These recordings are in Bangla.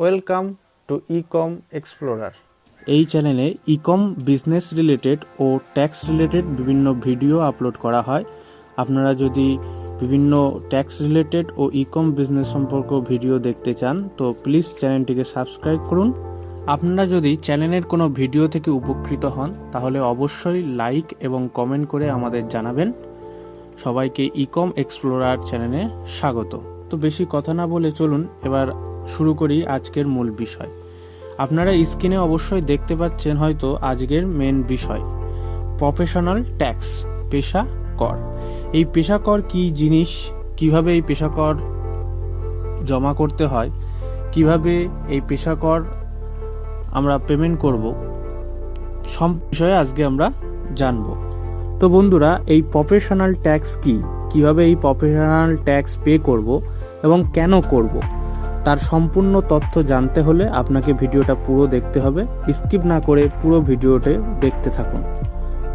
Welcome to ইকম explorer. এই চ্যানেলে ইকম বিজনেস রিলেটেড ও ট্যাক্স রিলেটেড বিভিন্ন ভিডিও আপলোড করা হয়। আপনারা যদি বিভিন্ন ট্যাক্স রিলেটেড ও ইকম বিজনেস সম্পর্ক ভিডিও দেখতে চান তো প্লিজ চ্যানেলটিকে সাবস্ক্রাইব করুন। আপনারা যদি চ্যানেলের কোনো ভিডিও থেকে উপকৃত হন তাহলে অবশ্যই লাইক এবং কমেন্ট করে আমাদের জানাবেন। সবাইকে ইকম এক্সপ্লোরার চ্যানেলে স্বাগত। তো বেশি কথা না বলে চলুন এবার শুরু করি আজকের মূল বিষয়। আপনারা স্ক্রিনে অবশ্যই দেখতে পাচ্ছেন হয়তো আজকের মেন বিষয় প্রফেশনাল ট্যাক্স, পেশা কর। এই পেশা কর কি জিনিস, কিভাবে এই পেশা কর জমা করতে হয়, কিভাবে এই পেশা কর আমরা পেমেন্ট করব, সব বিষয়ে আজকে আমরা জানব। তো বন্ধুরা, এই প্রফেশনাল ট্যাক্স কি, কিভাবে এই প্রফেশনাল ট্যাক্স পে করব এবং কেন করব, তার সম্পূর্ণ তথ্য জানতে হলে আপনাকে ভিডিওটা পুরো দেখতে হবে। স্কিপ না করে পুরো ভিডিওতে দেখতে থাকুন।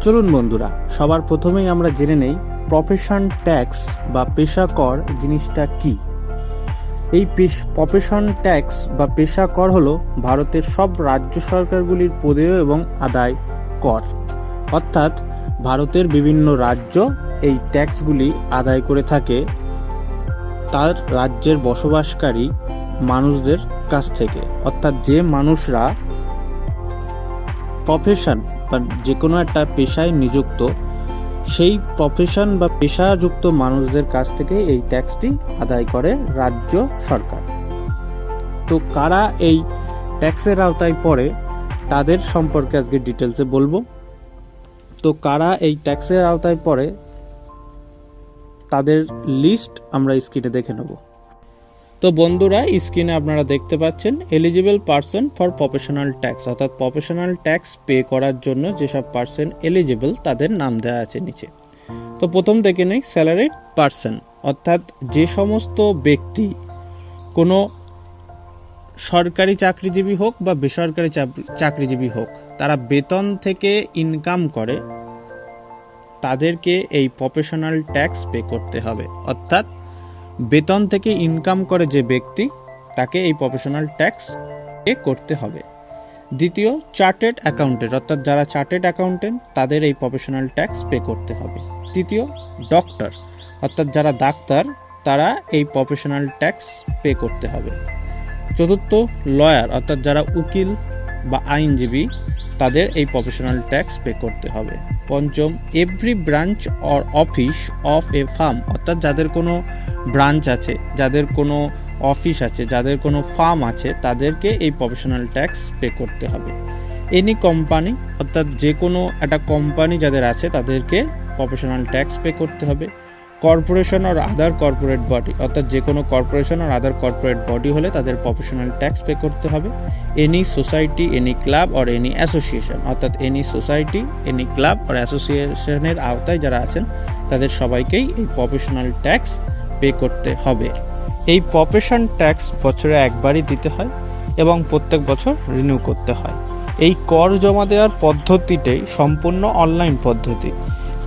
চলুন বন্ধুরা, সবার প্রথমেই আমরা জেনে নেই প্রফেশন ট্যাক্স বা পেশা কর জিনিসটা কি। এই প্রফেশন ট্যাক্স বা পেশা কর হলো ভারতের সব রাজ্য সরকারগুলির প্রদেয় এবং আদায় কর। অর্থাৎ ভারতের বিভিন্ন রাজ্য এই ট্যাক্সগুলি আদায় করে থাকে তার রাজ্যের বসবাসকারী মানুষদের কাছ থেকে। অর্থাৎ যে মানুষরা প্রফেশন বা যে কোনো একটা পেশায় নিযুক্ত, সেই প্রফেশন বা পেশাযুক্ত মানুষদের কাছ থেকে এই ট্যাক্সটি আদায় করে রাজ্য সরকার। তো কারা এই ট্যাক্সের আওতায় পড়ে তাদের সম্পর্কে আজকে ডিটেলসে বলবো। তো কারা এই ট্যাক্সের আওতায় পড়ে তাদের লিস্ট আমরা স্ক্রিনে দেখে নেব। তো বন্ধুরা, স্ক্রিনে আপনারা দেখতে পাচ্ছেন eligible person for professional tax, অর্থাৎ প্রফেশনাল ট্যাক্স পে করার জন্য যেসব পারসন এলিজিবল তাদের নাম দেওয়া আছে নিচে। তো প্রথম থেকে নেই স্যালারিড পারসন, অর্থাৎ যে সমস্ত ব্যক্তি কোনো সরকারি চাকরিজীবী হোক বা বেসরকারি চাকরিজীবী হোক, তারা বেতন থেকে ইনকাম করে, তাদেরকে এই প্রফেশনাল ট্যাক্স পে করতে হবে। অর্থাৎ বেতন থেকে ইনকাম করে যে ব্যক্তি, তাকে এই প্রফেশনাল ট্যাক্স পে করতে হবে। দ্বিতীয়, চার্টেড অ্যাকাউন্টেন্ট, অর্থাৎ যারা চার্টেড অ্যাকাউন্টেন্ট তাদের এই প্রফেশনাল ট্যাক্স পে করতে হবে। তৃতীয়, ডক্টর, অর্থাৎ যারা ডাক্তার তারা এই প্রফেশনাল ট্যাক্স পে করতে হবে। চতুর্থ, লয়ার, অর্থাৎ যারা উকিল বা আইনজীবী তাদের এই প্রফেশনাল ট্যাক্স পে করতে হবে। পঞ্চম, every branch or office of A farm, অর্থাৎ যাদের কোনো ব্রাঞ্চ আছে, যাদের কোনো অফিস আছে, যাদের কোনো ফার্ম আছে, তাদেরকে এই প্রফেশনাল ট্যাক্স পে করতে হবে। এনি কোম্পানি, অর্থাৎ যে কোনো একটা কোম্পানি যাদের আছে তাদেরকে প্রফেশনাল ট্যাক্স পে করতে হবে। কর্পোরেশন আর আদার কর্পোরেট বডি, অর্থাৎ যে কোনো কর্পোরেশন আর আদার কর্পোরেট বডি হলে তাদের প্রফেশনাল ট্যাক্স পে করতে হবে। এনি সোসাইটি, এনি ক্লাব আর এনি অ্যাসোসিয়েশন, অর্থাৎ এনি সোসাইটি, এনি ক্লাব আর অ্যাসোসিয়েশনের আওতায় যারা আছেন তাদের সবাইকেই এই প্রফেশনাল ট্যাক্স পে করতে হবে। এই প্রফেশন ট্যাক্স বছরে একবারই দিতে হয় এবং প্রত্যেক বছর রিনিউ করতে হয়। এই কর জমা দেওয়ার পদ্ধতিটাই সম্পূর্ণ অনলাইন পদ্ধতি।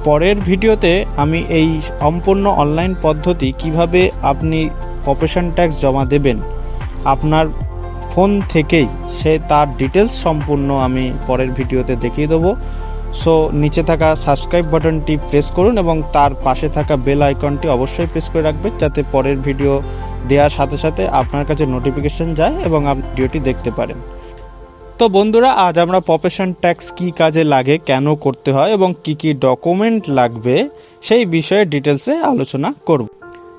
পরের ভিডিওতে আমি এই সম্পূর্ণ অনলাইন পদ্ধতি কিভাবে আপনি প্রফেশন ট্যাক্স জমা দেবেন আপনার ফোন থেকেই, সে তার ডিটেলস সম্পূর্ণ আমি পরের ভিডিওতে দেখিয়ে দেবো। সো নিচে থাকা সাবস্ক্রাইব বাটনটি প্রেস করুন এবং তার পাশে থাকা বেল আইকনটি অবশ্যই প্রেস করে রাখবেন, যাতে পরের ভিডিও দেওয়ার সাথে সাথে আপনার কাছে নোটিফিকেশন যায় এবং আপনি ভিডিওটি দেখতে পারেন। তো বন্ধুরা, আজ আমরা প্রফেশন ট্যাক্স কি কাজে লাগে, কেন করতে হয় এবং কি কি ডকুমেন্ট লাগবে সেই বিষয়ে ডিটেলসে আলোচনা করব।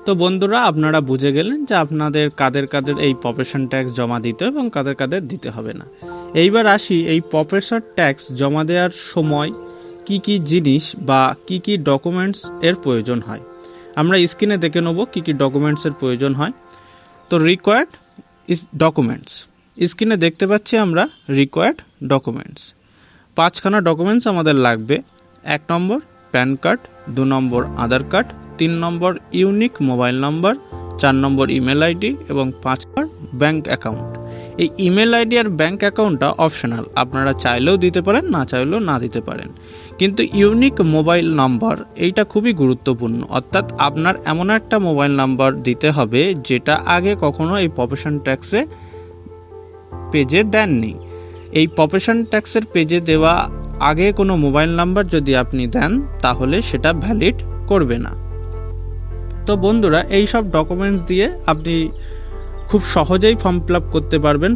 তো বন্ধুরা, আপনারা বুঝে গেলেন যে আপনাদের কাদের কাদের এই প্রফেশন ট্যাক্স জমা দিতে এবং কাদের কাদের দিতে হবে না। এইবার আসি এই প্রফেশন ট্যাক্স জমা দেওয়ার সময় কি কি জিনিস বা কি কি ডকুমেন্টস এর প্রয়োজন হয়। আমরা স্ক্রিনে দেখে নেব কি কি ডকুমেন্টসের প্রয়োজন হয়। তো রিকোয়ার্ড ডকুমেন্টস, স্ক্রিনে দেখতে পাচ্ছি আমরা রিকোয়ার্ড ডকুমেন্টস। 5খানা ডকুমেন্টস আমাদের লাগবে। 1 নম্বর প্যান কার্ড, 2 নম্বর আধার কার্ড, 3 নম্বর ইউনিক মোবাইল নম্বর, 4 নম্বর ইমেল আইডি এবং 5 নম্বর ব্যাঙ্ক অ্যাকাউন্ট। এই ইমেল আইডি আর ব্যাঙ্ক অ্যাকাউন্টটা অপশনাল, আপনারা চাইলেও দিতে পারেন, না চাইলেও না দিতে পারেন। কিন্তু ইউনিক মোবাইল নাম্বার এইটা খুবই গুরুত্বপূর্ণ, অর্থাৎ আপনার এমন একটা মোবাইল নাম্বার দিতে হবে যেটা আগে কখনো এই প্রফেশন ট্যাক্সে পেজে দেননি। এই প্রফেশন ট্যাক্সের পেজে দেওয়া আগে কোনো মোবাইল নাম্বার যদি আপনি দেন তাহলে সেটা ভ্যালিড করবে না। তো বন্ধুরা, এই সব ডকুমেন্টস দিয়ে আপনি খুব সহজেই ফর্ম ফিল আপ করতে পারবেন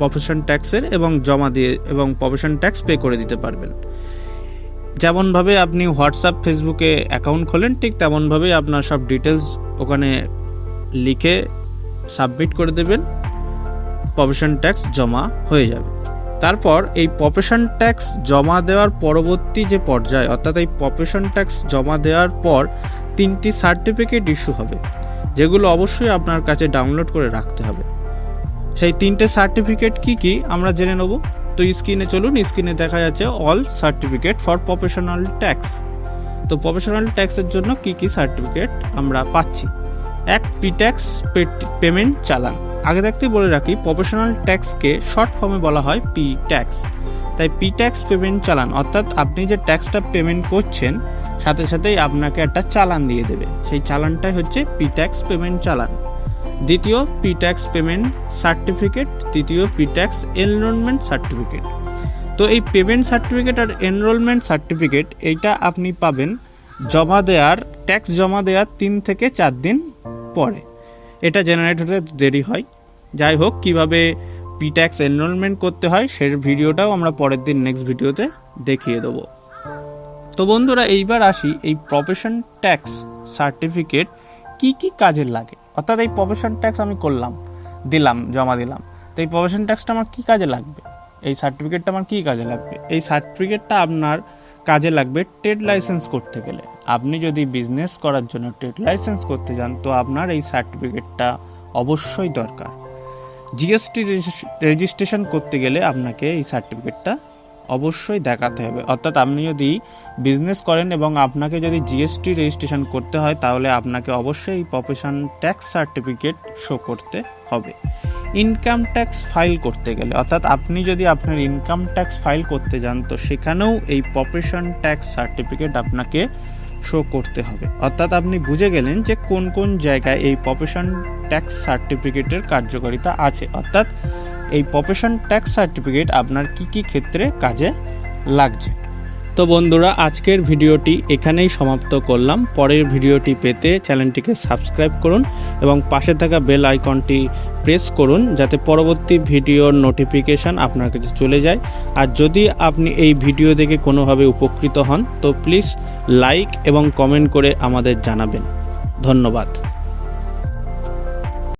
প্রফেশন ট্যাক্সের এবং জমা দিয়ে এবং প্রফেশন ট্যাক্স পে করে দিতে পারবেন। যেমনভাবে আপনি হোয়াটসঅ্যাপ ফেসবুকে অ্যাকাউন্ট খোলেন ঠিক তেমনভাবেই আপনার সব ডিটেলস ওখানে লিখে সাবমিট করে দেবেন, প্রফেশন ট্যাক্স জমা হয়ে যাবে। তারপর এই প্রফেশন ট্যাক্স জমা দেওয়ার পরবর্তী যে পর্যায়, অর্থাৎ এই প্রফেশন ট্যাক্স জমা দেওয়ার পর 3টি সার্টিফিকেট ইস্যু হবে, যেগুলো অবশ্যই আপনার কাছে ডাউনলোড করে রাখতে হবে। সেই 3টে সার্টিফিকেট কি আমরা জেনে নেব। তো স্ক্রিনে চলুন, স্ক্রিনে দেখা যাচ্ছে all certificate for professional tax. তো প্রফেশনাল ট্যাক্সের জন্য কি সার্টিফিকেট আমরা পাচ্ছি। এক, পি ট্যাক্স পেমেন্ট চালান। আগে থাকতেই বলে রাখি, প্রফেশনাল ট্যাক্সকে শর্ট ফর্মে বলা হয় পি ট্যাক্স। তাই পি ট্যাক্স পেমেন্ট চালান, অর্থাৎ আপনি যে ট্যাক্সটা পেমেন্ট করছেন সাথে সাথেই আপনাকে একটা চালান দিয়ে দেবে, সেই চালানটাই হচ্ছে পি ট্যাক্স পেমেন্ট চালান। দ্বিতীয়, পি ট্যাক্স পেমেন্ট সার্টিফিকেট। তৃতীয়, পি ট্যাক্স এনরোলমেন্ট সার্টিফিকেট। তো এই পেমেন্ট সার্টিফিকেট আর এনরোলমেন্ট সার্টিফিকেট এইটা আপনি পাবেন ট্যাক্স জমা দেওয়ার 3 থেকে 4 দিন পরে। এটা জেনারেট হতে দেরি হয়। যাই হোক, কিভাবে পি ট্যাক্স এনরোলমেন্ট করতে হয় সেই ভিডিওটাও আমরা পরের দিন নেক্সট ভিডিওতে দেখিয়ে দেবো। তো বন্ধুরা, এইবার আসি এই প্রফেশন ট্যাক্স সার্টিফিকেট কি কাজে লাগে। অর্থাৎ এই প্রফেশন ট্যাক্স আমি জমা দিলাম, তো এই প্রফেশন ট্যাক্সটা আমার কি কাজে লাগবে, এই সার্টিফিকেটটা আমার কি কাজে লাগবে। এই সার্টিফিকেটটা আপনার কাজে লাগবে ট্রেড লাইসেন্স করতে গেলে। আপনি যদি বিজনেস করার জন্য ট্রেড লাইসেন্স করতে যান তো আপনার এই সার্টিফিকেটটা অবশ্যই দরকার। জিএসটি রেজিস্ট্রেশন করতে গেলে আপনাকে এই সার্টিফিকেটটা অবশ্যই দেখাতে হবে। অর্থাৎ আপনি যদি বিজনেস করেন এবং আপনাকে যদি জিএসটি রেজিস্ট্রেশন করতে হয় তাহলে আপনাকে অবশ্যই এই প্রফেশন ট্যাক্স সার্টিফিকেট শো করতে হবে। ইনকাম ট্যাক্স ফাইল করতে গেলে, অর্থাৎ আপনি যদি আপনার ইনকাম ট্যাক্স ফাইল করতে যান তো সেখানেও এই প্রফেশন ট্যাক্স সার্টিফিকেট আপনাকে শো করতে হবে। অর্থাৎ আপনি বুঝে গেলেন যে কোন কোন জায়গায় এই প্রফেশন ট্যাক্স সার্টিফিকেটের কার্যকারিতা আছে, অর্থাৎ এই প্রফেশন ট্যাক্স সার্টিফিকেট আপনার কি ক্ষেত্রে কাজে লাগছে। তো বন্ধুরা, আজকের ভিডিওটি এখানেই সমাপ্ত করলাম। পরের ভিডিওটি পেতে চ্যানেলটিকে সাবস্ক্রাইব করুন এবং পাশে থাকা বেল আইকনটি প্রেস করুন যাতে পরবর্তী ভিডিওর নোটিফিকেশান আপনার কাছে চলে যায়। আর যদি আপনি এই ভিডিও দেখে কোনোভাবে উপকৃত হন তো প্লিজ লাইক এবং কমেন্ট করে আমাদের জানাবেন। ধন্যবাদ।